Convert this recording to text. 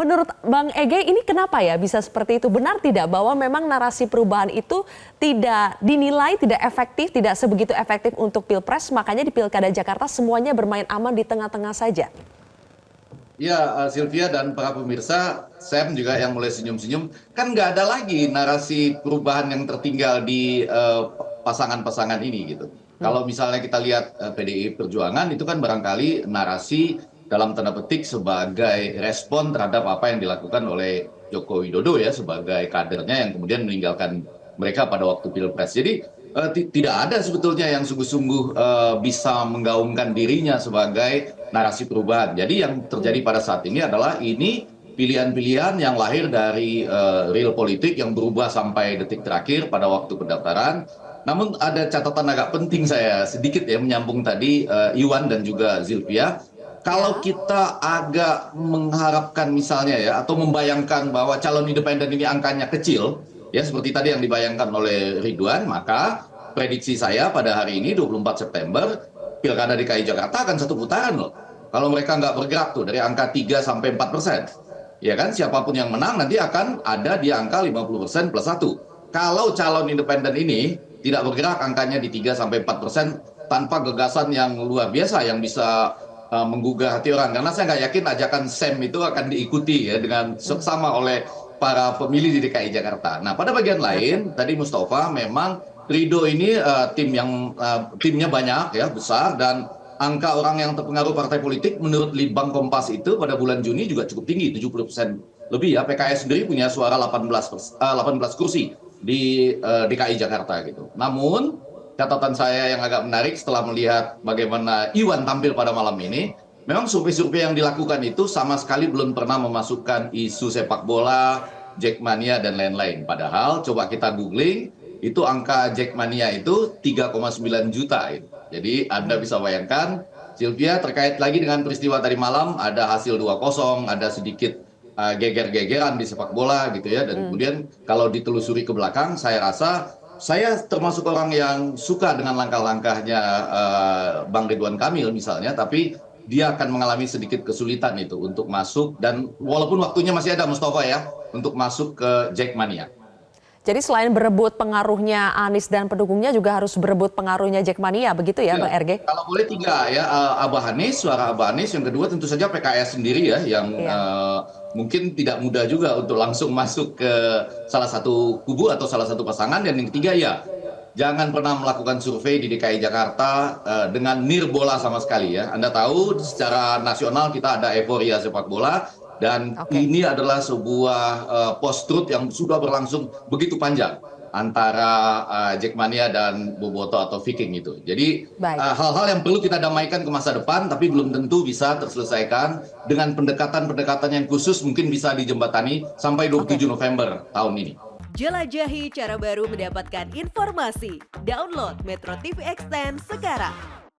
menurut Bang Ege ini kenapa ya bisa seperti itu? Benar tidak bahwa memang narasi perubahan itu tidak dinilai tidak efektif, tidak sebegitu efektif untuk Pilpres, makanya di Pilkada Jakarta semuanya bermain aman di tengah-tengah saja? Ya, Sylvia dan para pemirsa, Sam juga yang mulai senyum-senyum, kan nggak ada lagi narasi perubahan yang tertinggal di pasangan-pasangan ini gitu. Kalau misalnya kita lihat PDI Perjuangan itu kan barangkali narasi dalam tanda petik sebagai respon terhadap apa yang dilakukan oleh Joko Widodo ya sebagai kadernya yang kemudian meninggalkan mereka pada waktu Pilpres. Jadi tidak ada sebetulnya yang sungguh-sungguh bisa menggaungkan dirinya sebagai narasi perubahan. Jadi yang terjadi pada saat ini adalah ini pilihan-pilihan yang lahir dari real politik yang berubah sampai detik terakhir pada waktu pendaftaran. Namun ada catatan agak penting saya sedikit ya menyambung tadi Iwan dan juga Zilvia. Kalau Ya. kita agak mengharapkan misalnya ya atau membayangkan bahwa calon independen ini angkanya kecil ya seperti tadi yang dibayangkan oleh Ridwan, maka prediksi saya pada hari ini 24 September Pilkada DKI Jakarta akan satu putaran loh. Kalau mereka nggak bergerak tuh dari angka 3 sampai 4%, ya kan siapapun yang menang nanti akan ada di angka 50% plus satu. Kalau calon independen ini tidak bergerak angkanya di 3 sampai 4% tanpa gagasan yang luar biasa yang bisa menggugah hati orang. Karena saya nggak yakin ajakan Sam itu akan diikuti ya dengan seksama oleh para pemilih di DKI Jakarta. Nah pada bagian lain tadi Mustafa memang Ridho ini timnya banyak ya besar dan angka orang yang terpengaruh partai politik menurut Litbang Kompas itu pada bulan Juni juga cukup tinggi 70% lebih ya. PKS sendiri punya suara 18 kursi di DKI Jakarta gitu. Namun catatan saya yang agak menarik setelah melihat bagaimana Iwan tampil pada malam ini, memang survei-survei yang dilakukan itu sama sekali belum pernah memasukkan isu sepak bola, Jackmania dan lain-lain. Padahal coba kita googling, itu angka Jackmania itu 3,9 juta. Jadi Anda bisa bayangkan, Sylvia terkait lagi dengan peristiwa tadi malam, ada hasil 2-0, ada sedikit geger-gegeran di sepak bola gitu ya. Dan kemudian kalau ditelusuri ke belakang, saya rasa saya termasuk orang yang suka dengan langkah-langkahnya Bang Ridwan Kamil misalnya, tapi dia akan mengalami sedikit kesulitan itu untuk masuk dan walaupun waktunya masih ada Mustafa ya untuk masuk ke Jackmania. Jadi selain berebut pengaruhnya Anies dan pendukungnya juga harus berebut pengaruhnya Jackmania, begitu ya Ya, Bang RG? kalau boleh tiga ya, Abah Anies, suara Abah Anies, yang kedua tentu saja PKS sendiri ya, yang Iya. mungkin tidak mudah juga untuk langsung masuk ke salah satu kubu atau salah satu pasangan, dan yang ketiga ya, jangan pernah melakukan survei di DKI Jakarta dengan nirbola sama sekali ya. Anda tahu secara nasional kita ada euforia sepak bola, dan Oke. ini adalah sebuah post-truth yang sudah berlangsung begitu panjang antara Jackmania dan Boboto atau Viking itu. Jadi Baik. hal-hal yang perlu kita damaikan ke masa depan, tapi belum tentu bisa terselesaikan dengan pendekatan-pendekatan yang khusus mungkin bisa dijembatani sampai Oke. 27 November tahun ini. Jelajahi cara baru mendapatkan informasi. Download Metro TV Extend sekarang.